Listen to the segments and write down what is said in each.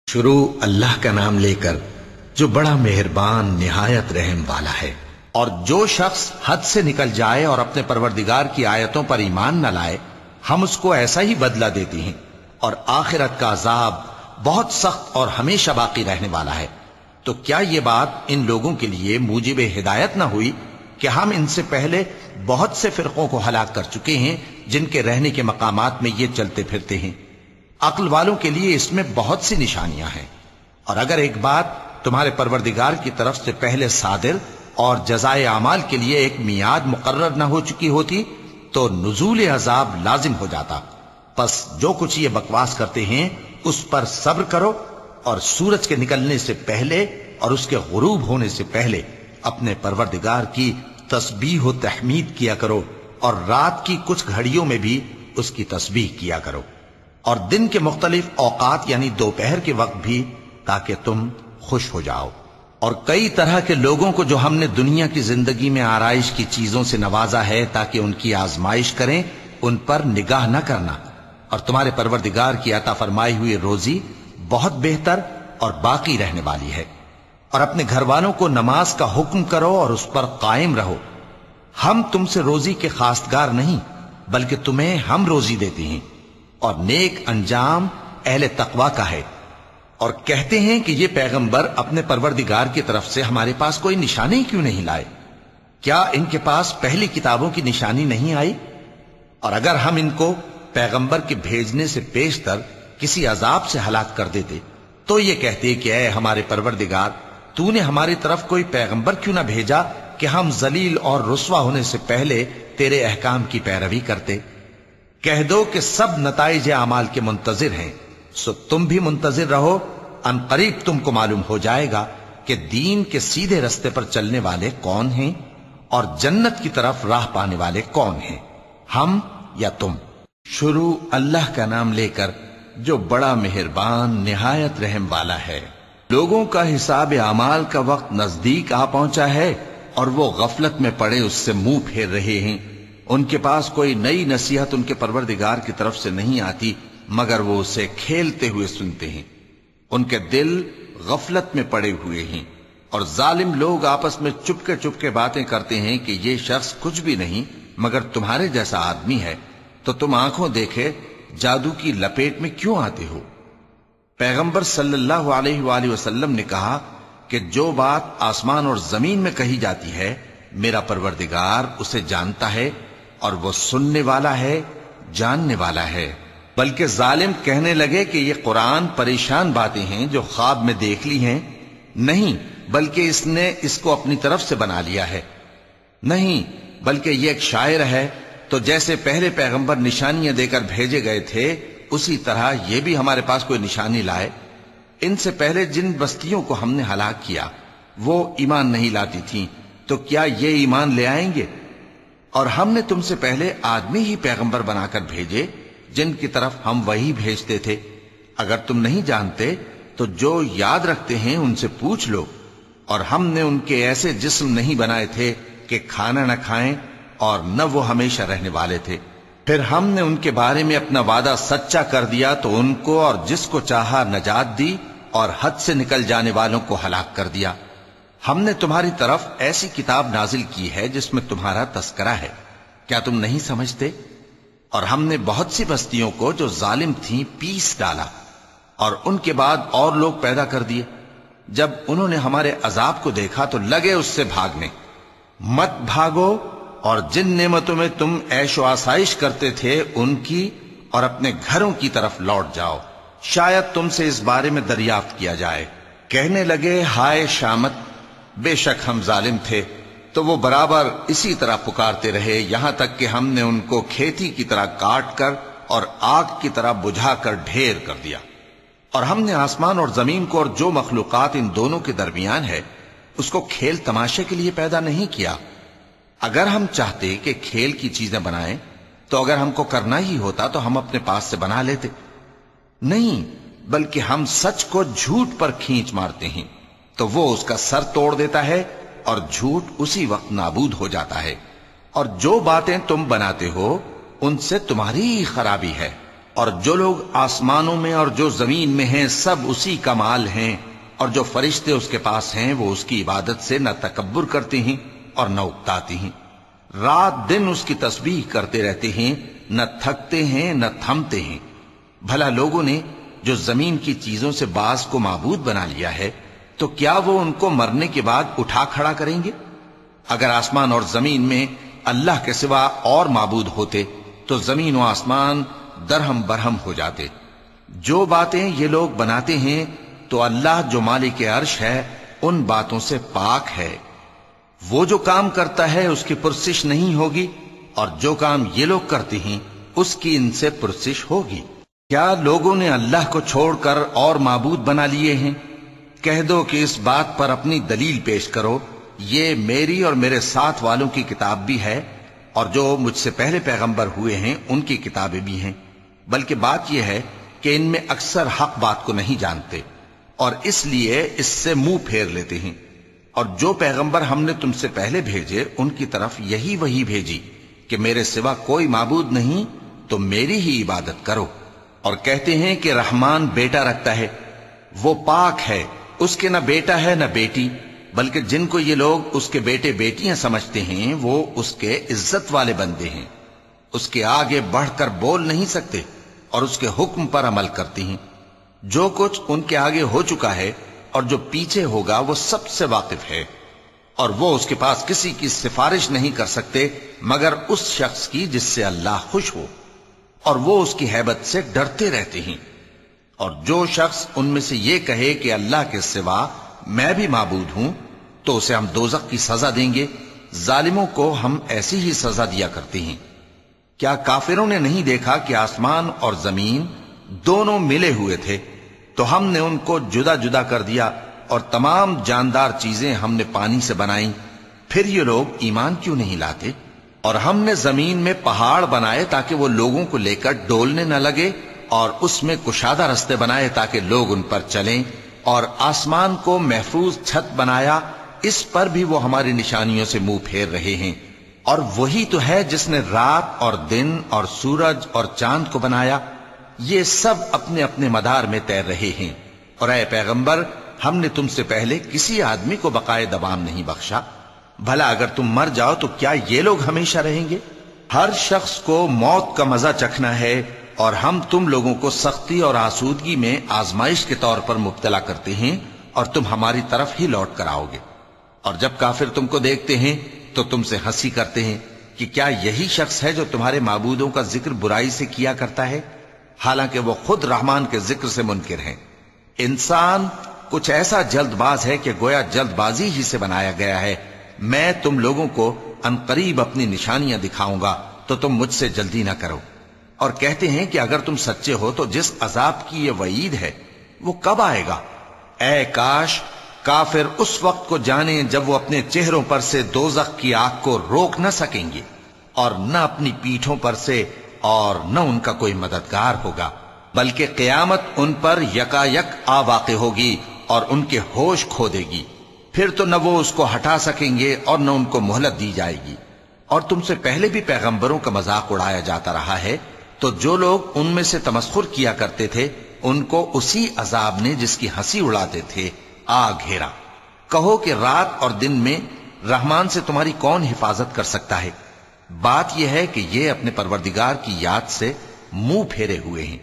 شروع اللہ کا نام لے کر جو بڑا مہربان نہایت رحم والا ہے۔ اور جو شخص حد سے نکل جائے اور اپنے پروردگار کی آیتوں پر ایمان نہ لائے ہم اس کو ایسا ہی بدلہ دیتے ہیں، اور آخرت کا عذاب بہت سخت اور ہمیشہ باقی رہنے والا ہے۔ تو کیا یہ بات ان لوگوں کے لیے موجب ہدایت نہ ہوئی کہ ہم ان سے پہلے بہت سے فرقوں کو ہلاک کر چکے ہیں جن کے رہنے کے مقامات میں یہ چلتے پھرتے ہیں۔ عقل والوں کے لیے اس میں بہت سی نشانیاں ہیں، اور اگر ایک بات تمہارے پروردگار کی طرف سے پہلے صادر اور جزائے اعمال کے لیے ایک میعاد مقرر نہ ہو چکی ہوتی تو نزول عذاب لازم ہو جاتا۔ پس جو کچھ یہ بکواس کرتے ہیں اس پر صبر کرو، اور سورج کے نکلنے سے پہلے اور اس کے غروب ہونے سے پہلے اپنے پروردگار کی تسبیح و تحمید کیا کرو، اور رات کی کچھ گھڑیوں میں بھی اس کی تسبیح کیا کرو، اور دن کے مختلف اوقات یعنی دوپہر کے وقت بھی، تاکہ تم خوش ہو جاؤ۔ اور کئی طرح کے لوگوں کو جو ہم نے دنیا کی زندگی میں آرائش کی چیزوں سے نوازا ہے تاکہ ان کی آزمائش کریں، ان پر نگاہ نہ کرنا، اور تمہارے پروردگار کی عطا فرمائی ہوئی روزی بہت بہتر اور باقی رہنے والی ہے۔ اور اپنے گھر والوں کو نماز کا حکم کرو اور اس پر قائم رہو۔ ہم تم سے روزی کے خواستگار نہیں بلکہ تمہیں ہم روزی دیتے ہیں، اور نیک انجام اہل تقوی کا ہے۔ اور کہتے ہیں کہ یہ پیغمبر اپنے پروردگار کی طرف سے ہمارے پاس کوئی نشانی کیوں نہیں لائے؟ کیا ان کے پاس پہلی کتابوں کی نشانی نہیں آئی؟ اور اگر ہم ان کو پیغمبر کے بھیجنے سے پیشتر کسی عذاب سے ہلاک کر دیتے تو یہ کہتے کہ اے ہمارے پروردگار، تو نے ہماری طرف کوئی پیغمبر کیوں نہ بھیجا کہ ہم ذلیل اور رسوا ہونے سے پہلے تیرے احکام کی پیروی کرتے۔ کہہ دو کہ سب نتائج اعمال کے منتظر ہیں، سو تم بھی منتظر رہو، ان قریب تم کو معلوم ہو جائے گا کہ دین کے سیدھے رستے پر چلنے والے کون ہیں اور جنت کی طرف راہ پانے والے کون ہیں، ہم یا تم۔ شروع اللہ کا نام لے کر جو بڑا مہربان نہایت رحم والا ہے۔ لوگوں کا حساب اعمال کا وقت نزدیک آ پہنچا ہے اور وہ غفلت میں پڑے اس سے منہ پھیر رہے ہیں۔ ان کے پاس کوئی نئی نصیحت ان کے پروردگار کی طرف سے نہیں آتی مگر وہ اسے کھیلتے ہوئے سنتے ہیں۔ ان کے دل غفلت میں پڑے ہوئے ہیں، اور ظالم لوگ آپس میں چپکے باتیں کرتے ہیں کہ یہ شخص کچھ بھی نہیں مگر تمہارے جیسا آدمی ہے، تو تم آنکھوں دیکھے جادو کی لپیٹ میں کیوں آتے ہو؟ پیغمبر صلی اللہ علیہ وآلہ وسلم نے کہا کہ جو بات آسمان اور زمین میں کہی جاتی ہے میرا پروردگار اسے جانتا ہے، اور وہ سننے والا ہے، جاننے والا ہے۔ بلکہ ظالم کہنے لگے کہ یہ قرآن پریشان باتیں ہیں جو خواب میں دیکھ لی ہیں، نہیں بلکہ اس نے اس کو اپنی طرف سے بنا لیا ہے، نہیں بلکہ یہ ایک شاعر ہے۔ تو جیسے پہلے پیغمبر نشانیاں دے کر بھیجے گئے تھے اسی طرح یہ بھی ہمارے پاس کوئی نشانی لائے۔ ان سے پہلے جن بستیوں کو ہم نے ہلاک کیا وہ ایمان نہیں لاتی تھیں، تو کیا یہ ایمان لے آئیں گے؟ اور ہم نے تم سے پہلے آدمی ہی پیغمبر بنا کر بھیجے جن کی طرف ہم وہی بھیجتے تھے۔ اگر تم نہیں جانتے تو جو یاد رکھتے ہیں ان سے پوچھ لو۔ اور ہم نے ان کے ایسے جسم نہیں بنائے تھے کہ کھانا نہ کھائیں اور نہ وہ ہمیشہ رہنے والے تھے۔ پھر ہم نے ان کے بارے میں اپنا وعدہ سچا کر دیا تو ان کو اور جس کو چاہا نجات دی، اور حد سے نکل جانے والوں کو ہلاک کر دیا۔ ہم نے تمہاری طرف ایسی کتاب نازل کی ہے جس میں تمہارا تذکرہ ہے، کیا تم نہیں سمجھتے؟ اور ہم نے بہت سی بستیوں کو جو ظالم تھیں پیس ڈالا، اور ان کے بعد اور لوگ پیدا کر دیے۔ جب انہوں نے ہمارے عذاب کو دیکھا تو لگے اس سے بھاگنے۔ مت بھاگو، اور جن نعمتوں میں تم عیش و آسائش کرتے تھے ان کی اور اپنے گھروں کی طرف لوٹ جاؤ، شاید تم سے اس بارے میں دریافت کیا جائے۔ کہنے لگے ہائے شامت، بے شک ہم ظالم تھے، تو وہ برابر اسی طرح پکارتے رہے یہاں تک کہ ہم نے ان کو کھیتی کی طرح کاٹ کر اور آگ کی طرح بجھا کر ڈھیر کر دیا۔ اور ہم نے آسمان اور زمین کو اور جو مخلوقات ان دونوں کے درمیان ہے اس کو کھیل تماشے کے لیے پیدا نہیں کیا۔ اگر ہم چاہتے کہ کھیل کی چیزیں بنائیں تو اگر ہم کو کرنا ہی ہوتا تو ہم اپنے پاس سے بنا لیتے، نہیں بلکہ ہم سچ کو جھوٹ پر کھینچ مارتے ہیں تو وہ اس کا سر توڑ دیتا ہے اور جھوٹ اسی وقت نابود ہو جاتا ہے۔ اور جو باتیں تم بناتے ہو ان سے تمہاری ہی خرابی ہے، اور جو لوگ آسمانوں میں اور جو زمین میں ہیں سب اسی کا مال ہیں، اور جو فرشتے اس کے پاس ہیں وہ اس کی عبادت سے نہ تکبر کرتے ہیں اور نہ اکتاتے ہیں، رات دن اس کی تسبیح کرتے رہتے ہیں، نہ تھکتے ہیں نہ تھمتے ہیں۔ بھلا لوگوں نے جو زمین کی چیزوں سے بعض کو معبود بنا لیا ہے، تو کیا وہ ان کو مرنے کے بعد اٹھا کھڑا کریں گے؟ اگر آسمان اور زمین میں اللہ کے سوا اور معبود ہوتے تو زمین و آسمان درہم برہم ہو جاتے۔ جو باتیں یہ لوگ بناتے ہیں تو اللہ جو مالک عرش ہے ان باتوں سے پاک ہے۔ وہ جو کام کرتا ہے اس کی پرسش نہیں ہوگی، اور جو کام یہ لوگ کرتے ہیں اس کی ان سے پرسش ہوگی۔ کیا لوگوں نے اللہ کو چھوڑ کر اور معبود بنا لیے ہیں؟ کہہ دو کہ اس بات پر اپنی دلیل پیش کرو، یہ میری اور میرے ساتھ والوں کی کتاب بھی ہے، اور جو مجھ سے پہلے پیغمبر ہوئے ہیں ان کی کتابیں بھی ہیں، بلکہ بات یہ ہے کہ ان میں اکثر حق بات کو نہیں جانتے، اور اس لیے اس سے منہ پھیر لیتے ہیں۔ اور جو پیغمبر ہم نے تم سے پہلے بھیجے ان کی طرف یہی وحی بھیجی کہ میرے سوا کوئی معبود نہیں تو میری ہی عبادت کرو، اور کہتے ہیں کہ رحمان بیٹا رکھتا ہے، وہ پاک ہے، اس کے نہ بیٹا ہے نہ بیٹی، بلکہ جن کو یہ لوگ اس کے بیٹے بیٹیاں سمجھتے ہیں وہ اس کے عزت والے بندے ہیں، اس کے آگے بڑھ کر بول نہیں سکتے اور اس کے حکم پر عمل کرتے ہیں۔ جو کچھ ان کے آگے ہو چکا ہے اور جو پیچھے ہوگا وہ سب سے واقف ہے، اور وہ اس کے پاس کسی کی سفارش نہیں کر سکتے مگر اس شخص کی جس سے اللہ خوش ہو، اور وہ اس کی ہیبت سے ڈرتے رہتے ہیں۔ اور جو شخص ان میں سے یہ کہے کہ اللہ کے سوا میں بھی معبود ہوں تو اسے ہم دوزخ کی سزا دیں گے، ظالموں کو ہم ایسی ہی سزا دیا کرتے ہیں۔ کیا کافروں نے نہیں دیکھا کہ آسمان اور زمین دونوں ملے ہوئے تھے تو ہم نے ان کو جدا جدا کر دیا، اور تمام جاندار چیزیں ہم نے پانی سے بنائیں، پھر یہ لوگ ایمان کیوں نہیں لاتے؟ اور ہم نے زمین میں پہاڑ بنائے تاکہ وہ لوگوں کو لے کر ڈولنے نہ لگے، اور اس میں کشادہ رستے بنائے تاکہ لوگ ان پر چلیں، اور آسمان کو محفوظ چھت بنایا، اس پر بھی وہ ہماری نشانیوں سے منہ پھیر رہے ہیں۔ اور وہی تو ہے جس نے رات اور دن اور سورج اور چاند کو بنایا، یہ سب اپنے اپنے مدار میں تیر رہے ہیں۔ اور اے پیغمبر، ہم نے تم سے پہلے کسی آدمی کو بقائے دوام نہیں بخشا، بھلا اگر تم مر جاؤ تو کیا یہ لوگ ہمیشہ رہیں گے؟ ہر شخص کو موت کا مزہ چکھنا ہے، اور ہم تم لوگوں کو سختی اور آسودگی میں آزمائش کے طور پر مبتلا کرتے ہیں، اور تم ہماری طرف ہی لوٹ کر آؤ گے۔ اور جب کافر تم کو دیکھتے ہیں تو تم سے ہنسی کرتے ہیں کہ کیا یہی شخص ہے جو تمہارے معبودوں کا ذکر برائی سے کیا کرتا ہے، حالانکہ وہ خود رحمان کے ذکر سے منکر ہیں۔ انسان کچھ ایسا جلد باز ہے کہ گویا جلد بازی ہی سے بنایا گیا ہے۔ میں تم لوگوں کو عنقریب اپنی نشانیاں دکھاؤں گا تو تم مجھ سے جلدی نہ کرو۔ اور کہتے ہیں کہ اگر تم سچے ہو تو جس عذاب کی یہ وعید ہے وہ کب آئے گا؟ اے کاش کافر اس وقت کو جانیں جب وہ اپنے چہروں پر سے دوزخ کی آگ کو روک نہ سکیں گے، اور نہ اپنی پیٹھوں پر سے، اور نہ ان کا کوئی مددگار ہوگا، بلکہ قیامت ان پر یکا یک آ واقع ہوگی اور ان کے ہوش کھو دے گی، پھر تو نہ وہ اس کو ہٹا سکیں گے اور نہ ان کو مہلت دی جائے گی۔ اور تم سے پہلے بھی پیغمبروں کا مذاق اڑایا جاتا رہا ہے، تو جو لوگ ان میں سے تمسخر کیا کرتے تھے ان کو اسی عذاب نے جس کی ہنسی اڑاتے تھے آ گھیرا۔ کہو کہ رات اور دن میں رحمان سے تمہاری کون حفاظت کر سکتا ہے؟ بات یہ ہے کہ یہ اپنے پروردگار کی یاد سے منہ پھیرے ہوئے ہیں۔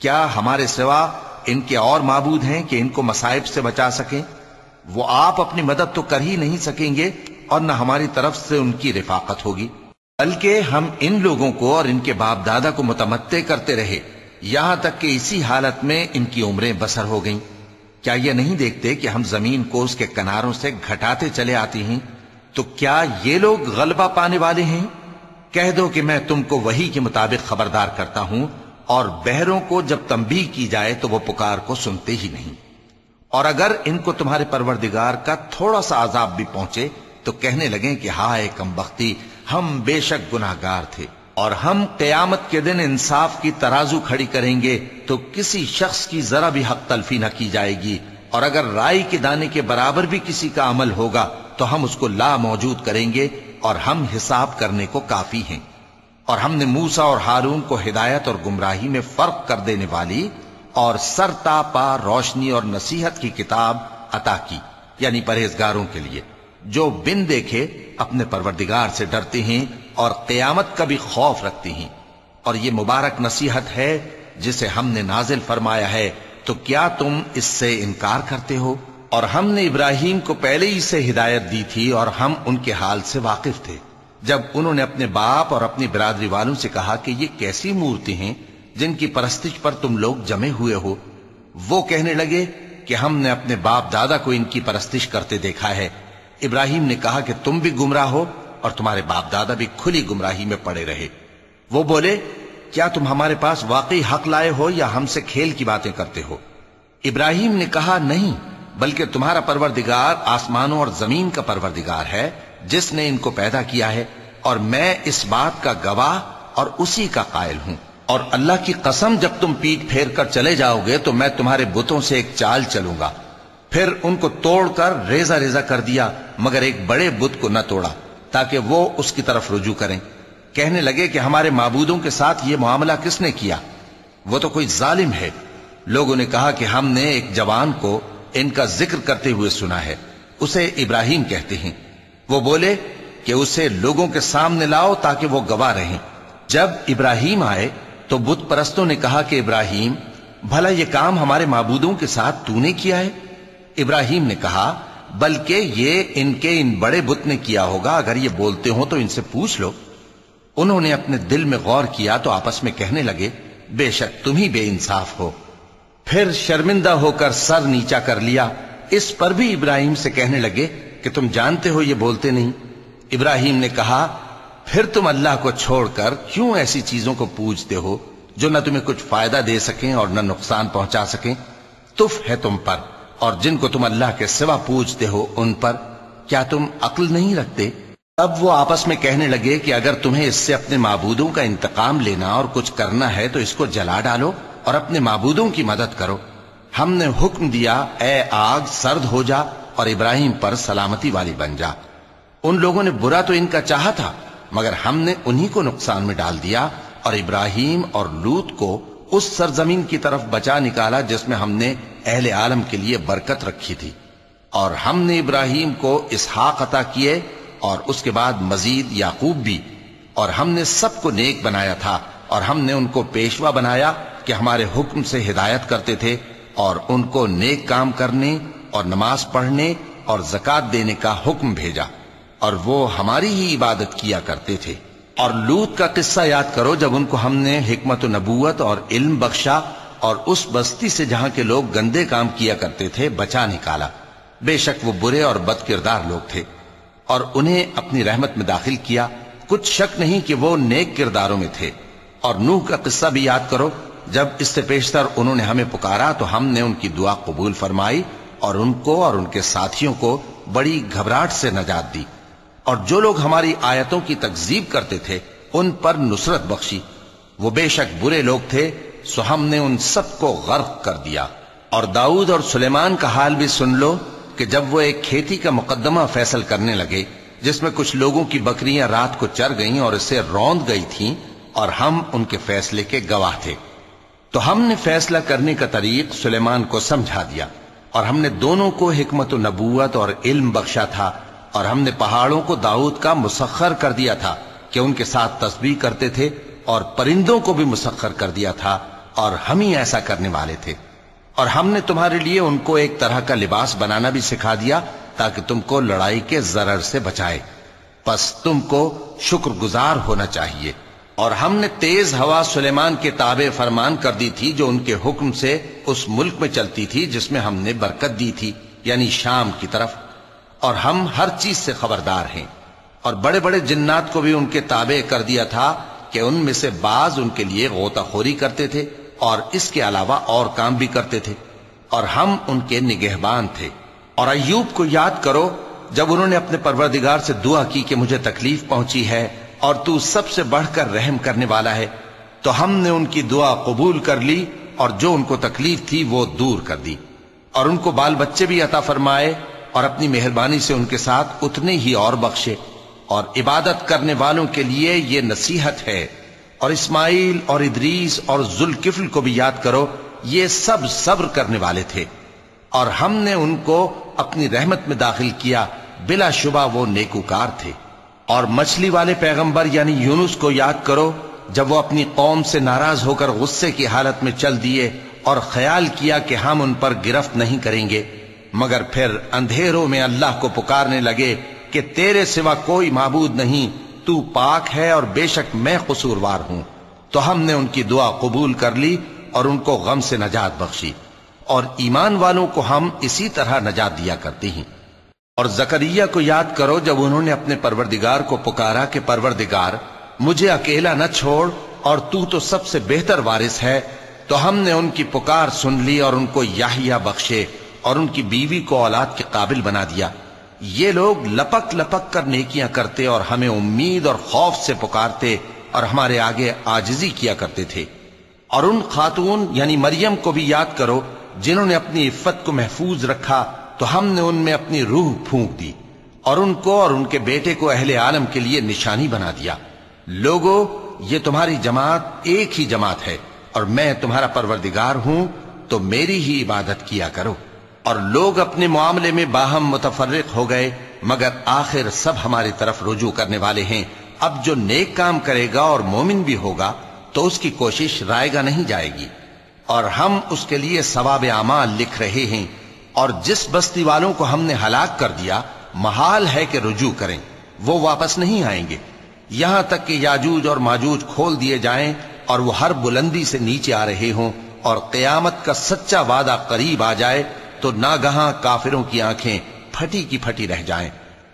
کیا ہمارے سوا ان کے اور معبود ہیں کہ ان کو مصائب سے بچا سکیں؟ وہ آپ اپنی مدد تو کر ہی نہیں سکیں گے، اور نہ ہماری طرف سے ان کی رفاقت ہوگی، بلکہ ہم ان لوگوں کو اور ان کے باپ دادا کو متمتع کرتے رہے، یہاں تک کہ اسی حالت میں ان کی عمریں بسر ہو گئیں۔ کیا یہ نہیں دیکھتے کہ ہم زمین کو اس کے کناروں سے گھٹاتے چلے آتے ہیں؟ تو کیا یہ لوگ غلبہ پانے والے ہیں؟ کہہ دو کہ میں تم کو وحی کے مطابق خبردار کرتا ہوں، اور بہروں کو جب تنبیہ کی جائے تو وہ پکار کو سنتے ہی نہیں۔ اور اگر ان کو تمہارے پروردگار کا تھوڑا سا عذاب بھی پہنچے تو کہنے لگیں کہ ہائے کمبختی، ہم بے شک گناہگار تھے۔ اور ہم قیامت کے دن انصاف کی ترازو کھڑی کریں گے تو کسی شخص کی ذرا بھی حق تلفی نہ کی جائے گی، اور اگر رائی کے دانے کے برابر بھی کسی کا عمل ہوگا تو ہم اس کو لا موجود کریں گے، اور ہم حساب کرنے کو کافی ہیں۔ اور ہم نے موسیٰ اور ہارون کو ہدایت اور گمراہی میں فرق کر دینے والی اور سر تا پا روشنی اور نصیحت کی کتاب عطا کی، یعنی پرہیزگاروں کے لیے جو بن دیکھے اپنے پروردگار سے ڈرتے ہیں اور قیامت کا بھی خوف رکھتے ہیں۔ اور یہ مبارک نصیحت ہے جسے ہم نے نازل فرمایا ہے، تو کیا تم اس سے انکار کرتے ہو؟ اور ہم نے ابراہیم کو پہلے ہی سے ہدایت دی تھی اور ہم ان کے حال سے واقف تھے جب انہوں نے اپنے باپ اور اپنی برادری والوں سے کہا کہ یہ کیسی مورتی ہیں جن کی پرستش پر تم لوگ جمے ہوئے ہو۔ وہ کہنے لگے کہ ہم نے اپنے باپ دادا کو ان کی پرستش کرتے دیکھا ہے۔ ابراہیم نے کہا کہ تم بھی گمراہ ہو اور تمہارے باپ دادا بھی کھلی گمراہی میں پڑے رہے۔ وہ بولے کیا تم ہمارے پاس واقعی حق لائے ہو یا ہم سے کھیل کی باتیں کرتے ہو؟ ابراہیم نے کہا نہیں، بلکہ تمہارا پروردگار آسمانوں اور زمین کا پروردگار ہے جس نے ان کو پیدا کیا ہے، اور میں اس بات کا گواہ اور اسی کا قائل ہوں۔ اور اللہ کی قسم جب تم پیٹ پھیر کر چلے جاؤ گے تو میں تمہارے بتوں سے ایک چال چلوں گا۔ پھر ان کو توڑ کر ریزہ ریزہ کر دیا، مگر ایک بڑے بت کو نہ توڑا تاکہ وہ اس کی طرف رجوع کریں۔ کہنے لگے کہ ہمارے معبودوں کے ساتھ یہ معاملہ کس نے کیا؟ وہ تو کوئی ظالم ہے۔ لوگوں نے کہا کہ ہم نے ایک جوان کو ان کا ذکر کرتے ہوئے سنا ہے، اسے ابراہیم کہتے ہیں۔ وہ بولے کہ اسے لوگوں کے سامنے لاؤ تاکہ وہ گواہ رہیں۔ جب ابراہیم آئے تو بت پرستوں نے کہا کہ ابراہیم، بھلا یہ کام ہمارے معبودوں کے ساتھ تو نے کیا ہے؟ ابراہیم نے کہا بلکہ یہ ان بڑے بت نے کیا ہوگا، اگر یہ بولتے ہوں تو ان سے پوچھ لو۔ انہوں نے اپنے دل میں غور کیا تو آپس میں کہنے لگے بے شک تم ہی بے انصاف ہو۔ پھر شرمندہ ہو کر سر نیچا کر لیا۔ اس پر بھی ابراہیم سے کہنے لگے کہ تم جانتے ہو یہ بولتے نہیں۔ ابراہیم نے کہا پھر تم اللہ کو چھوڑ کر کیوں ایسی چیزوں کو پوجتے ہو جو نہ تمہیں کچھ فائدہ دے سکیں اور نہ نقصان پہنچا سکیں؟ تف ہے تم پر اور جن کو تم اللہ کے سوا پوجتے ہو ان پر، کیا تم عقل نہیں رکھتے؟ اب وہ آپس میں کہنے لگے کہ اگر تمہیں اس سے اپنے معبودوں کا انتقام لینا اور کچھ کرنا ہے تو اس کو جلا ڈالو اور اپنے معبودوں کی مدد کرو۔ ہم نے حکم دیا اے آگ سرد ہو جا اور ابراہیم پر سلامتی والی بن جا۔ ان لوگوں نے برا تو ان کا چاہا تھا، مگر ہم نے انہی کو نقصان میں ڈال دیا اور ابراہیم اور لوط کو اس سرزمین کی طرف بچا نکالا جس میں ہم نے اہل عالم کے لیے برکت رکھی تھی۔ اور ہم نے ابراہیم کو اسحاق عطا کیے اور اس کے بعد مزید یعقوب بھی، اور ہم نے سب کو نیک بنایا تھا اور ہم نے ان کو پیشوا بنایا کہ ہمارے حکم سے ہدایت کرتے تھے اور ان کو نیک کام کرنے اور نماز پڑھنے اور زکوٰۃ دینے کا حکم بھیجا، اور وہ ہماری ہی عبادت کیا کرتے تھے۔ اور لوط کا قصہ یاد کرو جب ان کو ہم نے حکمت و نبوت اور علم بخشا اور اس بستی سے جہاں کے لوگ گندے کام کیا کرتے تھے بچا نکالا۔ بے شک وہ برے اور بد کردار لوگ تھے، اور انہیں اپنی رحمت میں داخل کیا، کچھ شک نہیں کہ وہ نیک کرداروں میں تھے۔ اور نوح کا قصہ بھی یاد کرو جب اس سے پیشتر انہوں نے ہمیں پکارا تو ہم نے ان کی دعا قبول فرمائی اور ان کو اور ان کے ساتھیوں کو بڑی گھبراہٹ سے نجات دی، اور جو لوگ ہماری آیتوں کی تکذیب کرتے تھے ان پر نصرت بخشی۔ وہ بے شک برے لوگ تھے، سو ہم نے ان سب کو غرق کر دیا۔ اور داؤد اور سلیمان کا حال بھی سن لو کہ جب وہ ایک کھیتی کا مقدمہ فیصل کرنے لگے جس میں کچھ لوگوں کی بکریاں رات کو چر گئیں اور اسے روند گئی تھیں، اور ہم ان کے فیصلے کے گواہ تھے، تو ہم نے فیصلہ کرنے کا طریق سلیمان کو سمجھا دیا، اور ہم نے دونوں کو حکمت و نبوت اور علم بخشا تھا، اور ہم نے پہاڑوں کو داؤد کا مسخر کر دیا تھا کہ ان کے ساتھ تسبیح کرتے تھے، اور پرندوں کو بھی مسخر کر دیا تھا، اور ہم ہی ایسا کرنے والے تھے۔ اور ہم نے تمہارے لیے ان کو ایک طرح کا لباس بنانا بھی سکھا دیا تاکہ تم کو لڑائی کے ضرر سے بچائے، پس تم کو شکر گزار ہونا چاہیے۔ اور ہم نے تیز ہوا سلیمان کے تابع فرمان کر دی تھی جو ان کے حکم سے اس ملک میں چلتی تھی جس میں ہم نے برکت دی تھی، یعنی شام کی طرف، اور ہم ہر چیز سے خبردار ہیں۔ اور بڑے بڑے جنات کو بھی ان کے تابع کر دیا تھا کہ ان میں سے بعض ان کے لیے غوطہ خوری کرتے تھے اور اس کے علاوہ اور کام بھی کرتے تھے، اور ہم ان کے نگہبان تھے۔ اور ایوب کو یاد کرو جب انہوں نے اپنے پروردگار سے دعا کی کہ مجھے تکلیف پہنچی ہے اور تو سب سے بڑھ کر رحم کرنے والا ہے، تو ہم نے ان کی دعا قبول کر لی اور جو ان کو تکلیف تھی وہ دور کر دی، اور ان کو بال بچے بھی عطا فرمائے اور اپنی مہربانی سے ان کے ساتھ اتنے ہی اور بخشے۔ اور عبادت کرنے والوں کے لیے یہ نصیحت ہے۔ اور اسماعیل اور ادریس اور ذوالکفل کو بھی یاد کرو، یہ سب صبر کرنے والے تھے، اور ہم نے ان کو اپنی رحمت میں داخل کیا، بلا شبہ وہ نیکوکار تھے۔ اور مچھلی والے پیغمبر یعنی یونس کو یاد کرو، جب وہ اپنی قوم سے ناراض ہو کر غصے کی حالت میں چل دیے اور خیال کیا کہ ہم ان پر گرفت نہیں کریں گے، مگر پھر اندھیروں میں اللہ کو پکارنے لگے کہ تیرے سوا کوئی معبود نہیں، تو پاک ہے اور بے شک میں قصوروار ہوں، تو ہم نے ان کی دعا قبول کر لی اور ان کو غم سے نجات بخشی، اور ایمان والوں کو ہم اسی طرح نجات دیا کرتے ہیں۔ اور زکریا کو یاد کرو، جب انہوں نے اپنے پروردگار کو پکارا کہ پروردگار مجھے اکیلا نہ چھوڑ اور تو سب سے بہتر وارث ہے، تو ہم نے ان کی پکار سن لی اور ان کو یحییٰ بخشے اور ان کی بیوی کو اولاد کے قابل بنا دیا۔ یہ لوگ لپک لپک کر نیکیاں کرتے اور ہمیں امید اور خوف سے پکارتے اور ہمارے آگے عاجزی کیا کرتے تھے۔ اور ان خاتون یعنی مریم کو بھی یاد کرو، جنہوں نے اپنی عفت کو محفوظ رکھا، تو ہم نے ان میں اپنی روح پھونک دی اور ان کو اور ان کے بیٹے کو اہل عالم کے لیے نشانی بنا دیا۔ لوگو، یہ تمہاری جماعت ایک ہی جماعت ہے اور میں تمہارا پروردگار ہوں، تو میری ہی عبادت کیا کرو۔ اور لوگ اپنے معاملے میں باہم متفرق ہو گئے، مگر آخر سب ہماری طرف رجوع کرنے والے ہیں۔ اب جو نیک کام کرے گا اور مومن بھی ہوگا تو اس کی کوشش رائے گا نہیں جائے گی، اور ہم اس کے لیے ثواب اعمال لکھ رہے ہیں۔ اور جس بستی والوں کو ہم نے ہلاک کر دیا، محال ہے کہ رجوع کریں، وہ واپس نہیں آئیں گے، یہاں تک کہ یاجوج اور ماجوج کھول دیے جائیں اور وہ ہر بلندی سے نیچے آ رہے ہوں، اور قیامت کا سچا وعدہ قریب آ جائے تو ناگہاں کافروں کی آنکھیں پھٹی کی پھٹی رہ جائیں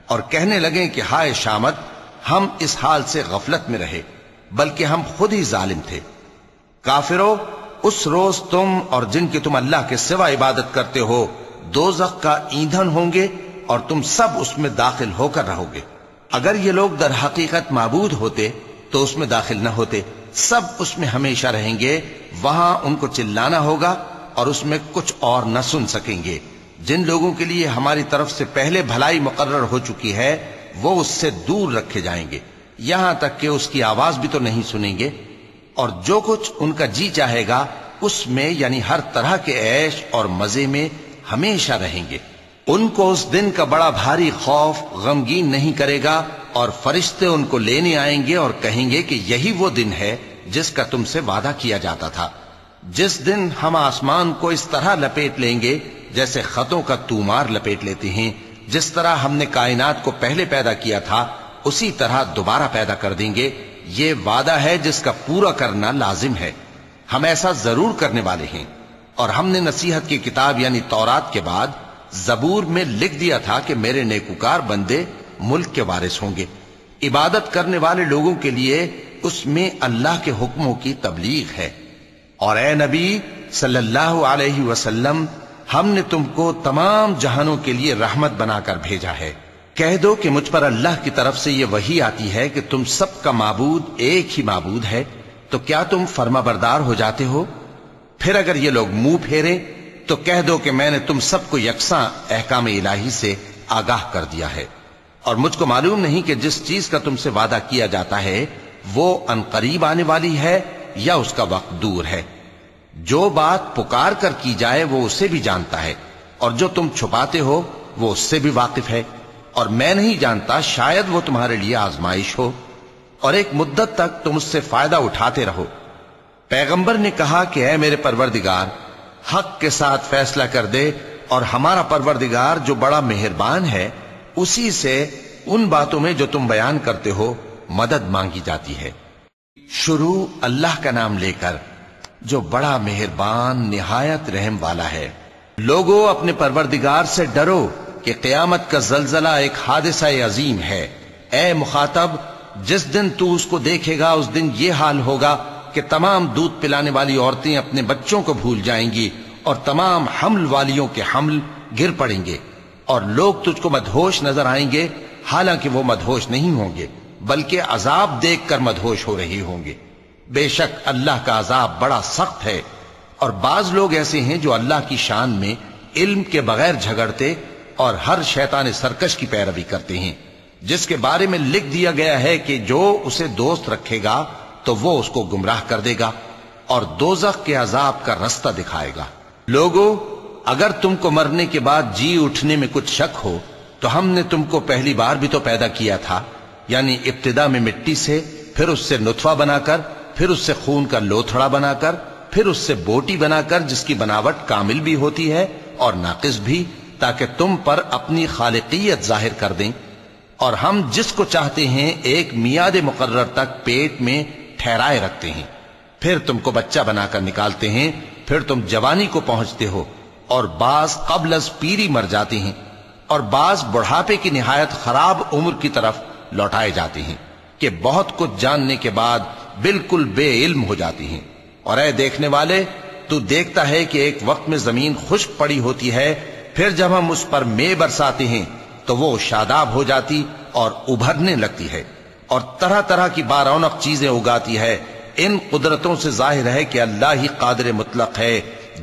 اور کہنے لگیں کہ ہائے شامت، ہم اس حال سے غفلت میں رہے، بلکہ ہم خود ہی ظالم تھے۔ کافروں، اس روز تم اور جن کی تم اللہ کے سوا عبادت کرتے ہو دوزخ کا ایندھن ہوں گے، اور تم سب اس میں داخل ہو کر رہو گے۔ اگر یہ لوگ در حقیقت معبود ہوتے تو اس میں داخل نہ ہوتے، سب اس میں ہمیشہ رہیں گے، وہاں ان کو چلانا ہوگا اور اس میں کچھ اور نہ سن سکیں گے۔ جن لوگوں کے لیے ہماری طرف سے پہلے بھلائی مقرر ہو چکی ہے، وہ اس سے دور رکھے جائیں گے، یہاں تک کہ اس کی آواز بھی تو نہیں سنیں گے، اور جو کچھ ان کا جی چاہے گا اس میں یعنی ہر طرح کے عیش اور مزے میں ہمیشہ رہیں گے۔ ان کو اس دن کا بڑا بھاری خوف غمگین نہیں کرے گا، اور فرشتے ان کو لینے آئیں گے اور کہیں گے کہ یہی وہ دن ہے جس کا تم سے وعدہ کیا جاتا تھا، جس دن ہم آسمان کو اس طرح لپیٹ لیں گے جیسے خطوں کا تومار لپیٹ لیتے ہیں، جس طرح ہم نے کائنات کو پہلے پیدا کیا تھا اسی طرح دوبارہ پیدا کر دیں گے۔ یہ وعدہ ہے جس کا پورا کرنا لازم ہے، ہم ایسا ضرور کرنے والے ہیں۔ اور ہم نے نصیحت کی کتاب یعنی تورات کے بعد زبور میں لکھ دیا تھا کہ میرے نیکوکار بندے ملک کے وارث ہوں گے۔ عبادت کرنے والے لوگوں کے لیے اس میں اللہ کے حکموں کی تبلیغ ہے۔ اور اے نبی صلی اللہ علیہ وسلم، ہم نے تم کو تمام جہانوں کے لیے رحمت بنا کر بھیجا ہے۔ کہہ دو کہ مجھ پر اللہ کی طرف سے یہ وحی آتی ہے کہ تم سب کا معبود ایک ہی معبود ہے، تو کیا تم فرما بردار ہو جاتے ہو؟ پھر اگر یہ لوگ منہ پھیریں تو کہہ دو کہ میں نے تم سب کو یکساں احکام الہی سے آگاہ کر دیا ہے، اور مجھ کو معلوم نہیں کہ جس چیز کا تم سے وعدہ کیا جاتا ہے وہ عنقریب آنے والی ہے یا اس کا وقت دور ہے۔ جو بات پکار کر کی جائے وہ اسے بھی جانتا ہے، اور جو تم چھپاتے ہو وہ اس سے بھی واقف ہے، اور میں نہیں جانتا، شاید وہ تمہارے لیے آزمائش ہو، اور ایک مدت تک تم اس سے فائدہ اٹھاتے رہو۔ پیغمبر نے کہا کہ اے میرے پروردگار، حق کے ساتھ فیصلہ کر دے، اور ہمارا پروردگار جو بڑا مہربان ہے اسی سے ان باتوں میں جو تم بیان کرتے ہو مدد مانگی جاتی ہے۔ شروع اللہ کا نام لے کر جو بڑا مہربان نہایت رحم والا ہے۔ لوگو، اپنے پروردگار سے ڈرو کہ قیامت کا زلزلہ ایک حادثہ عظیم ہے۔ اے مخاطب، جس دن تو اس کو دیکھے گا اس دن یہ حال ہوگا کہ تمام دودھ پلانے والی عورتیں اپنے بچوں کو بھول جائیں گی، اور تمام حمل والیوں کے حمل گر پڑیں گے، اور لوگ تجھ کو مدہوش نظر آئیں گے، حالانکہ وہ مدہوش نہیں ہوں گے بلکہ عذاب دیکھ کر مدہوش ہو رہے ہوں گے۔ بے شک اللہ کا عذاب بڑا سخت ہے۔ اور بعض لوگ ایسے ہیں جو اللہ کی شان میں علم کے بغیر جھگڑتے اور ہر شیطان سرکش کی پیروی کرتے ہیں۔ جس کے بارے میں لکھ دیا گیا ہے کہ جو اسے دوست رکھے گا تو وہ اس کو گمراہ کر دے گا اور دوزخ کے عذاب کا رستہ دکھائے گا۔ لوگو، اگر تم کو مرنے کے بعد جی اٹھنے میں کچھ شک ہو تو ہم نے تم کو پہلی بار بھی تو پیدا کیا تھا، یعنی ابتدا میں مٹی سے، پھر اس سے نطفہ بنا کر، پھر اس سے خون کا لوتھڑا بنا کر، پھر اس سے بوٹی بنا کر جس کی بناوٹ کامل بھی ہوتی ہے اور ناقص بھی، تاکہ تم پر اپنی خالقیت ظاہر کر دیں۔ اور ہم جس کو چاہتے ہیں ایک میعاد مقرر تک پیٹ میں ٹھہرائے رکھتے ہیں، پھر تم کو بچہ بنا کر نکالتے ہیں، پھر تم جوانی کو پہنچتے ہو، اور بعض قبل از پیری مر جاتے ہیں، اور بعض بڑھاپے کی نہایت خراب عمر کی طرف لوٹائے جاتے ہیں کہ بہت کچھ جاننے کے بعد بالکل بے علم ہو جاتی ہیں۔ اور اے دیکھنے والے، تو دیکھتا ہے کہ ایک وقت میں زمین خشک پڑی ہوتی ہے، پھر جب ہم اس پر مے برساتے ہیں تو وہ شاداب ہو جاتی اور ابھرنے لگتی ہے اور طرح طرح کی بارونق چیزیں اگاتی ہے۔ ان قدرتوں سے ظاہر ہے کہ اللہ ہی قادر مطلق ہے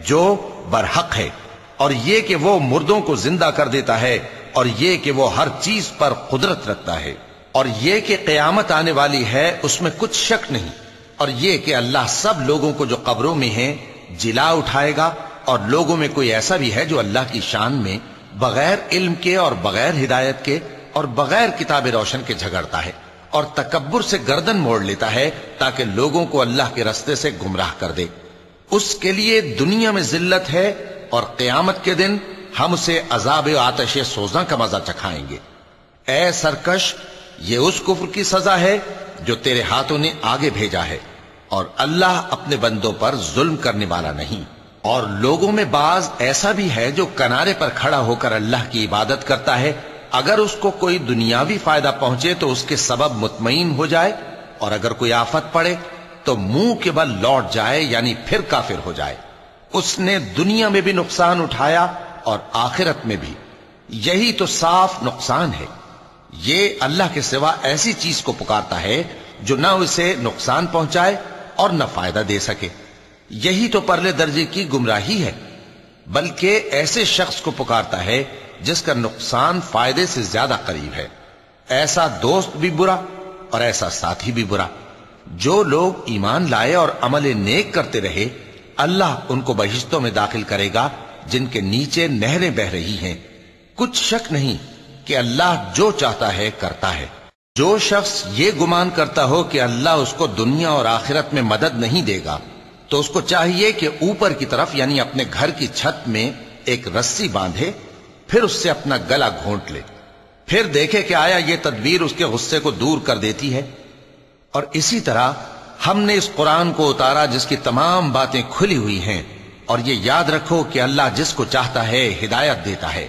جو برحق ہے، اور یہ کہ وہ مردوں کو زندہ کر دیتا ہے، اور یہ کہ وہ ہر چیز پر قدرت رکھتا ہے، اور یہ کہ قیامت آنے والی ہے اس میں کچھ شک نہیں، اور یہ کہ اللہ سب لوگوں کو جو قبروں میں ہیں جلا اٹھائے گا، اور لوگوں میں کوئی ایسا بھی ہے جو اللہ کی شان میں بغیر علم کے اور بغیر ہدایت کے اور بغیر کتاب روشن کے جھگڑتا ہے اور تکبر سے گردن موڑ لیتا ہے تاکہ لوگوں کو اللہ کے رستے سے گمراہ کر دے۔ اس کے لیے دنیا میں ذلت ہے، اور قیامت کے دن ہم اسے عذاب آتش سوزاں کا مزہ چکھائیں گے۔ اے سرکش، یہ اس کفر کی سزا ہے جو تیرے ہاتھوں نے آگے بھیجا ہے، اور اللہ اپنے بندوں پر ظلم کرنے والا نہیں۔ اور لوگوں میں بعض ایسا بھی ہے جو کنارے پر کھڑا ہو کر اللہ کی عبادت کرتا ہے، اگر اس کو کوئی دنیاوی فائدہ پہنچے تو اس کے سبب مطمئن ہو جائے، اور اگر کوئی آفت پڑے تو منہ کے بل لوٹ جائے، یعنی پھر کافر ہو جائے۔ اس نے دنیا میں بھی نقصان اٹھایا اور آخرت میں بھی، یہی تو صاف نقصان ہے۔ یہ اللہ کے سوا ایسی چیز کو پکارتا ہے جو نہ اسے نقصان پہنچائے اور نہ فائدہ دے سکے، یہی تو پرلے درجے کی گمراہی ہے۔ بلکہ ایسے شخص کو پکارتا ہے جس کا نقصان فائدے سے زیادہ قریب ہے۔ ایسا دوست بھی برا اور ایسا ساتھی بھی برا۔ جو لوگ ایمان لائے اور عمل نیک کرتے رہے، اللہ ان کو بہشتوں میں داخل کرے گا جن کے نیچے نہریں بہ رہی ہیں۔ کچھ شک نہیں کہ اللہ جو چاہتا ہے کرتا ہے۔ جو شخص یہ گمان کرتا ہو کہ اللہ اس کو دنیا اور آخرت میں مدد نہیں دے گا، تو اس کو چاہیے کہ اوپر کی طرف یعنی اپنے گھر کی چھت میں ایک رسی باندھے، پھر اس سے اپنا گلا گھونٹ لے، پھر دیکھے کہ آیا یہ تدبیر اس کے غصے کو دور کر دیتی ہے۔ اور اسی طرح ہم نے اس قرآن کو اتارا جس کی تمام باتیں کھلی ہوئی ہیں، اور یہ یاد رکھو کہ اللہ جس کو چاہتا ہے ہدایت دیتا ہے۔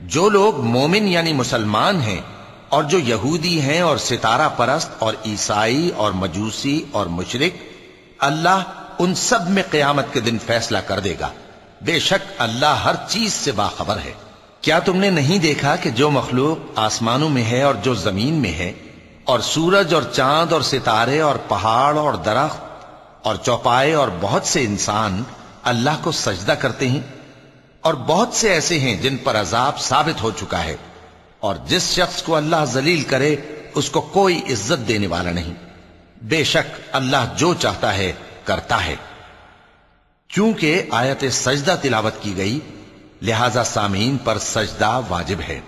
جو لوگ مومن یعنی مسلمان ہیں اور جو یہودی ہیں اور ستارہ پرست اور عیسائی اور مجوسی اور مشرک، اللہ ان سب میں قیامت کے دن فیصلہ کر دے گا۔ بے شک اللہ ہر چیز سے باخبر ہے۔ کیا تم نے نہیں دیکھا کہ جو مخلوق آسمانوں میں ہے اور جو زمین میں ہے، اور سورج اور چاند اور ستارے اور پہاڑ اور درخت اور چوپائے اور بہت سے انسان اللہ کو سجدہ کرتے ہیں، اور بہت سے ایسے ہیں جن پر عذاب ثابت ہو چکا ہے، اور جس شخص کو اللہ ذلیل کرے اس کو کوئی عزت دینے والا نہیں۔ بے شک اللہ جو چاہتا ہے کرتا ہے۔ چونکہ آیت سجدہ تلاوت کی گئی لہذا سامعین پر سجدہ واجب ہے۔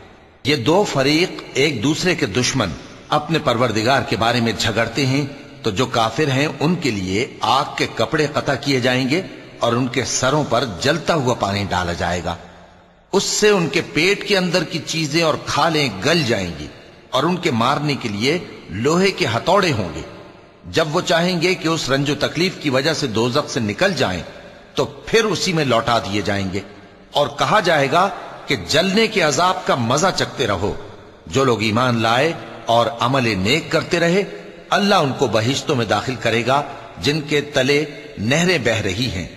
یہ دو فریق ایک دوسرے کے دشمن اپنے پروردگار کے بارے میں جھگڑتے ہیں، تو جو کافر ہیں ان کے لیے آگ کے کپڑے قطع کیے جائیں گے اور ان کے سروں پر جلتا ہوا پانی ڈالا جائے گا، اس سے ان کے پیٹ کے اندر کی چیزیں اور کھالیں گل جائیں گی، اور ان کے مارنے کے لیے لوہے کے ہتھوڑے ہوں گے۔ جب وہ چاہیں گے کہ اس رنج و تکلیف کی وجہ سے دوزخ سے نکل جائیں تو پھر اسی میں لوٹا دیے جائیں گے، اور کہا جائے گا کہ جلنے کے عذاب کا مزہ چکھتے رہو۔ جو لوگ ایمان لائے اور عمل نیک کرتے رہے، اللہ ان کو بہشتوں میں داخل کرے گا جن کے تلے نہریں بہ رہی ہیں،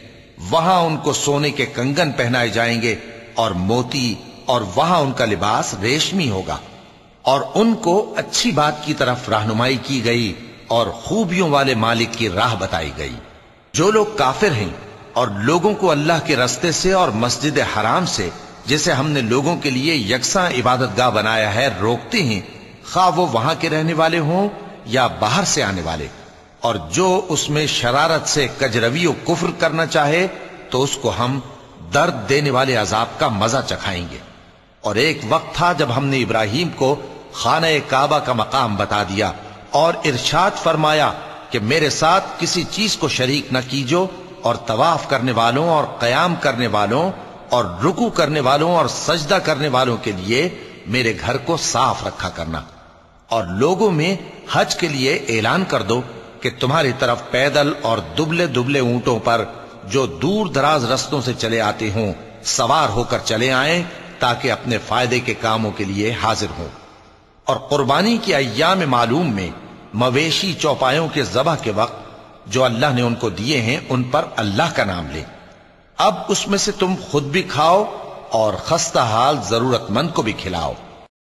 وہاں ان کو سونے کے کنگن پہنائے جائیں گے اور موتی، اور وہاں ان کا لباس ریشمی ہوگا، اور ان کو اچھی بات کی طرف رہنمائی کی گئی اور خوبیوں والے مالک کی راہ بتائی گئی۔ جو لوگ کافر ہیں اور لوگوں کو اللہ کے رستے سے اور مسجد حرام سے، جسے ہم نے لوگوں کے لیے یکساں عبادت گاہ بنایا ہے، روکتے ہیں، خواہ وہ وہاں کے رہنے والے ہوں یا باہر سے آنے والے، اور جو اس میں شرارت سے کجروی و کفر کرنا چاہے تو اس کو ہم درد دینے والے عذاب کا مزہ چکھائیں گے۔ اور ایک وقت تھا جب ہم نے ابراہیم کو خانہ کعبہ کا مقام بتا دیا اور ارشاد فرمایا کہ میرے ساتھ کسی چیز کو شریک نہ کیجو، اور طواف کرنے والوں اور قیام کرنے والوں اور رکوع کرنے والوں اور سجدہ کرنے والوں کے لیے میرے گھر کو صاف رکھا کرنا، اور لوگوں میں حج کے لیے اعلان کر دو کہ تمہاری طرف پیدل اور دبلے دبلے اونٹوں پر جو دور دراز رستوں سے چلے آتے ہوں سوار ہو کر چلے آئیں، تاکہ اپنے فائدے کے کاموں کے لیے حاضر ہوں۔ اور قربانی کے ایام معلوم میں مویشی چوپایوں کے ذبح کے وقت جو اللہ نے ان کو دیے ہیں ان پر اللہ کا نام لے۔ اب اس میں سے تم خود بھی کھاؤ اور خستہ حال ضرورت مند کو بھی کھلاؤ۔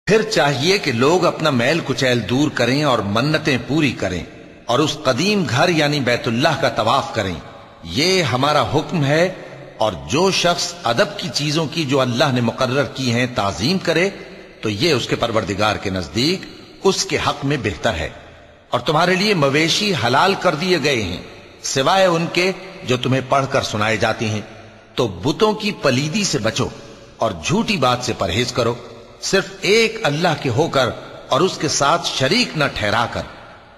پھر چاہیے کہ لوگ اپنا میل کچیل دور کریں اور منتیں پوری کریں اور اس قدیم گھر یعنی بیت اللہ کا طواف کریں، یہ ہمارا حکم ہے۔ اور جو شخص ادب کی چیزوں کی جو اللہ نے مقرر کی ہیں تعظیم کرے تو یہ اس کے پروردگار کے نزدیک اس کے حق میں بہتر ہے۔ اور تمہارے لیے مویشی حلال کر دیے گئے ہیں سوائے ان کے جو تمہیں پڑھ کر سنائے جاتے ہیں، تو بتوں کی پلیدی سے بچو اور جھوٹی بات سے پرہیز کرو، صرف ایک اللہ کے ہو کر اور اس کے ساتھ شریک نہ ٹھہرا کر۔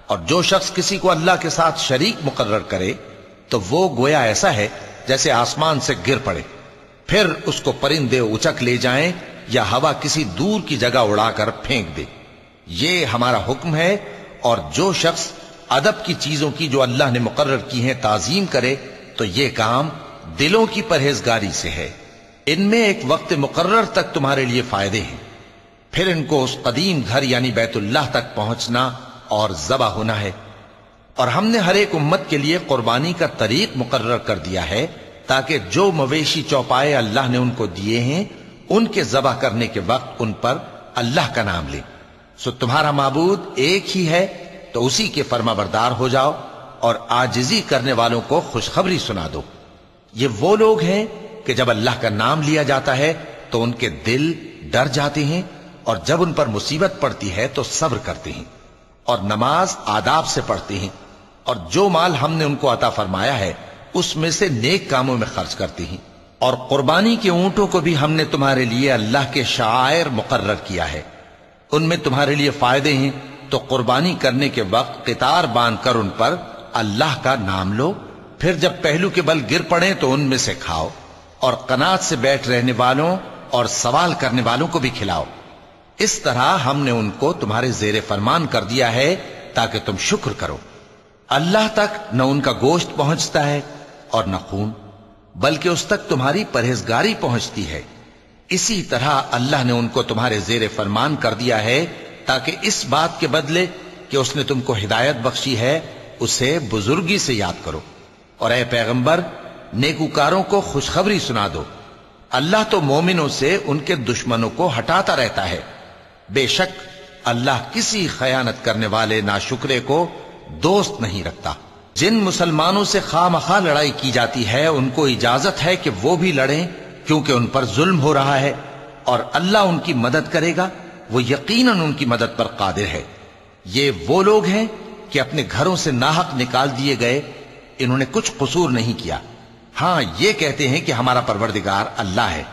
اور جو شخص کسی کو اللہ کے ساتھ شریک مقرر کرے تو وہ گویا ایسا ہے جیسے آسمان سے گر پڑے، پھر اس کو پرندے اچک لے جائیں یا ہوا کسی دور کی جگہ اڑا کر پھینک دے۔ یہ ہمارا حکم ہے۔ اور جو شخص ادب کی چیزوں کی جو اللہ نے مقرر کی ہیں تعظیم کرے تو یہ کام دلوں کی پرہیزگاری سے ہے۔ ان میں ایک وقت مقرر تک تمہارے لیے فائدے ہیں، پھر ان کو اس قدیم گھر یعنی بیت اللہ تک پہنچنا اور ذبح ہونا ہے۔ اور ہم نے ہر ایک امت کے لیے قربانی کا طریق مقرر کر دیا ہے تاکہ جو مویشی چوپائے اللہ نے ان کو دیے ہیں ان کے ذبح کرنے کے وقت ان پر اللہ کا نام لیں۔ سو تمہارا معبود ایک ہی ہے تو اسی کے فرما بردار ہو جاؤ اور عاجزی کرنے والوں کو خوشخبری سنا دو۔ یہ وہ لوگ ہیں کہ جب اللہ کا نام لیا جاتا ہے تو ان کے دل ڈر جاتے ہیں، اور جب ان پر مصیبت پڑتی ہے تو صبر کرتے ہیں اور نماز آداب سے پڑھتے ہیں، اور جو مال ہم نے ان کو عطا فرمایا ہے اس میں سے نیک کاموں میں خرچ کرتے ہیں۔ اور قربانی کے اونٹوں کو بھی ہم نے تمہارے لیے اللہ کے شعائر مقرر کیا ہے، ان میں تمہارے لیے فائدے ہیں، تو قربانی کرنے کے وقت قطار باندھ کر ان پر اللہ کا نام لو، پھر جب پہلو کے بل گر پڑے تو ان میں سے کھاؤ، اور قناعت سے بیٹھ رہنے والوں اور سوال کرنے والوں کو بھی کھلاؤ۔ اس طرح ہم نے ان کو تمہارے زیر فرمان کر دیا ہے تاکہ تم شکر کرو۔ اللہ تک نہ ان کا گوشت پہنچتا ہے اور نہ خون، بلکہ اس تک تمہاری پرہیزگاری پہنچتی ہے۔ اسی طرح اللہ نے ان کو تمہارے زیر فرمان کر دیا ہے تاکہ اس بات کے بدلے کہ اس نے تم کو ہدایت بخشی ہے اسے بزرگی سے یاد کرو۔ اور اے پیغمبر، نیکوکاروں کو خوشخبری سنا دو، اللہ تو مومنوں سے ان کے دشمنوں کو ہٹاتا رہتا ہے۔ بے شک اللہ کسی خیانت کرنے والے ناشکرے کو دوست نہیں رکھتا۔ جن مسلمانوں سے خواہ مخواہ لڑائی کی جاتی ہے ان کو اجازت ہے کہ وہ بھی لڑیں، کیونکہ ان پر ظلم ہو رہا ہے، اور اللہ ان کی مدد کرے گا، وہ یقیناً ان کی مدد پر قادر ہے۔ یہ وہ لوگ ہیں کہ اپنے گھروں سے ناحق نکال دیے گئے، انہوں نے کچھ قصور نہیں کیا، ہاں یہ کہتے ہیں کہ ہمارا پروردگار اللہ ہے۔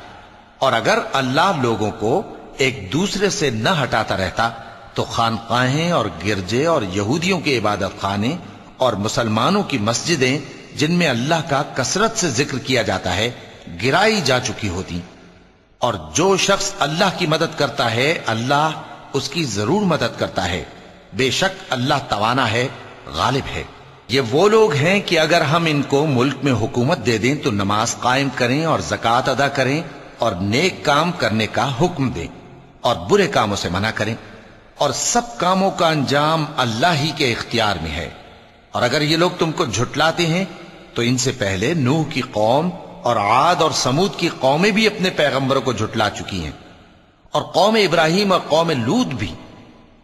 اور اگر اللہ لوگوں کو ایک دوسرے سے نہ ہٹاتا رہتا تو خانقاہیں اور گرجے اور یہودیوں کے عبادت خانے اور مسلمانوں کی مسجدیں جن میں اللہ کا کثرت سے ذکر کیا جاتا ہے گرائی جا چکی ہوتی۔ اور جو شخص اللہ کی مدد کرتا ہے اللہ اس کی ضرور مدد کرتا ہے، بے شک اللہ توانا ہے، غالب ہے۔ یہ وہ لوگ ہیں کہ اگر ہم ان کو ملک میں حکومت دے دیں تو نماز قائم کریں اور زکوٰۃ ادا کریں اور نیک کام کرنے کا حکم دیں اور برے کاموں سے منع کریں، اور سب کاموں کا انجام اللہ ہی کے اختیار میں ہے۔ اور اگر یہ لوگ تم کو جھٹلاتے ہیں تو ان سے پہلے نوح کی قوم اور عاد اور سمود کی قومیں بھی اپنے پیغمبروں کو جھٹلا چکی ہیں، اور قوم ابراہیم اور قوم لوط بھی،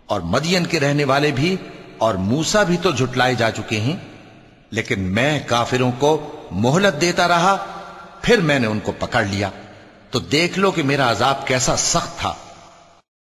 اور مدین کے رہنے والے بھی، اور موسیٰ بھی تو جھٹلائے جا چکے ہیں۔ لیکن میں کافروں کو مہلت دیتا رہا، پھر میں نے ان کو پکڑ لیا، تو دیکھ لو کہ میرا عذاب کیسا سخت تھا۔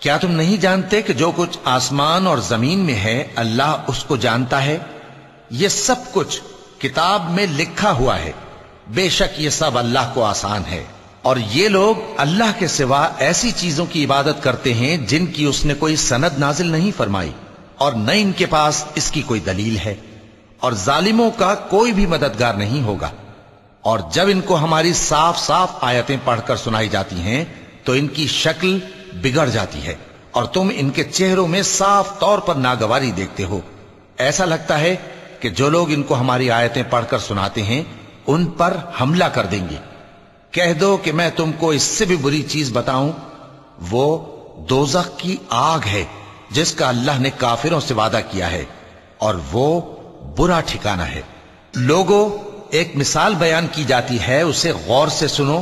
کیا تم نہیں جانتے کہ جو کچھ آسمان اور زمین میں ہے اللہ اس کو جانتا ہے؟ یہ سب کچھ کتاب میں لکھا ہوا ہے، بے شک یہ سب اللہ کو آسان ہے۔ اور یہ لوگ اللہ کے سوا ایسی چیزوں کی عبادت کرتے ہیں جن کی اس نے کوئی سند نازل نہیں فرمائی اور نہ ان کے پاس اس کی کوئی دلیل ہے، اور ظالموں کا کوئی بھی مددگار نہیں ہوگا۔ اور جب ان کو ہماری صاف صاف آیتیں پڑھ کر سنائی جاتی ہیں تو ان کی شکل بگڑ جاتی ہے اور تم ان کے چہروں میں صاف طور پر ناگواری دیکھتے ہو۔ ایسا لگتا ہے کہ جو لوگ ان کو ہماری آیتیں پڑھ کر سناتے ہیں ان پر حملہ کر دیں گے۔ کہہ دو کہ میں تم کو اس سے بھی بری چیز بتاؤں، وہ دوزخ کی آگ ہے جس کا اللہ نے کافروں سے وعدہ کیا ہے، اور وہ برا ٹھکانہ ہے۔ لوگوں، ایک مثال بیان کی جاتی ہے، اسے غور سے سنو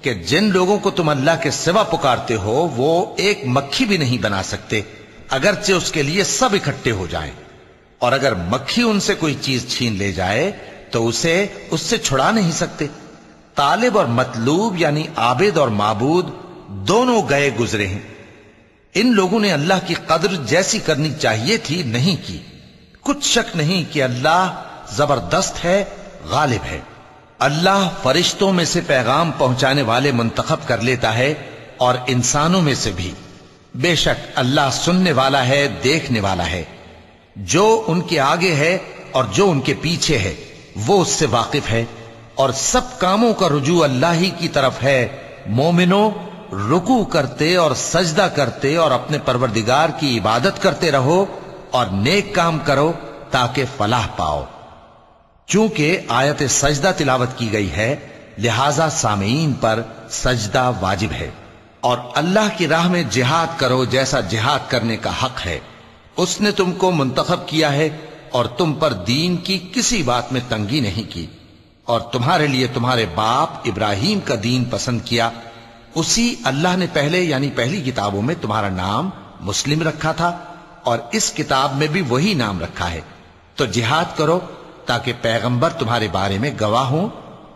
کہ جن لوگوں کو تم اللہ کے سوا پکارتے ہو وہ ایک مکھی بھی نہیں بنا سکتے اگرچہ اس کے لیے سب اکٹھے ہو جائیں، اور اگر مکھی ان سے کوئی چیز چھین لے جائے تو اسے اس سے چھڑا نہیں سکتے۔ طالب اور مطلوب یعنی عابد اور معبود دونوں گئے گزرے ہیں۔ ان لوگوں نے اللہ کی قدر جیسی کرنی چاہیے تھی نہیں کی۔ کچھ شک نہیں کہ اللہ زبردست ہے، غالب ہے۔ اللہ فرشتوں میں سے پیغام پہنچانے والے منتخب کر لیتا ہے اور انسانوں میں سے بھی۔ بے شک اللہ سننے والا ہے، دیکھنے والا ہے۔ جو ان کے آگے ہے اور جو ان کے پیچھے ہے وہ اس سے واقف ہے، اور سب کاموں کا رجوع اللہ ہی کی طرف ہے۔ مومنوں، رکوع کرتے اور سجدہ کرتے اور اپنے پروردگار کی عبادت کرتے رہو اور نیک کام کرو تاکہ فلاح پاؤ۔ چونکہ آیت سجدہ تلاوت کی گئی ہے لہذا سامعین پر سجدہ واجب ہے، اور اللہ کی راہ میں جہاد کرو جیسا جہاد کرنے کا حق ہے۔ اس نے تم کو منتخب کیا ہے اور تم پر دین کی کسی بات میں تنگی نہیں کی، اور تمہارے لیے تمہارے باپ ابراہیم کا دین پسند کیا۔ اسی اللہ نے پہلے یعنی پہلی کتابوں میں تمہارا نام مسلم رکھا تھا، اور اس کتاب میں بھی وہی نام رکھا ہے۔ تو جہاد کرو تاکہ پیغمبر تمہارے بارے میں گواہ ہوں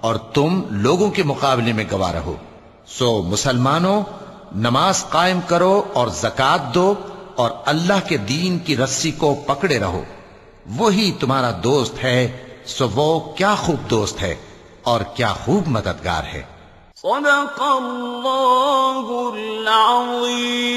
اور تم لوگوں کے مقابلے میں گواہ رہو۔ سو مسلمانوں، نماز قائم کرو اور زکوٰۃ دو اور اللہ کے دین کی رسی کو پکڑے رہو، وہی تمہارا دوست ہے۔ سو وہ کیا خوب دوست ہے اور کیا خوب مددگار ہے۔ صدق اللہ العظیم۔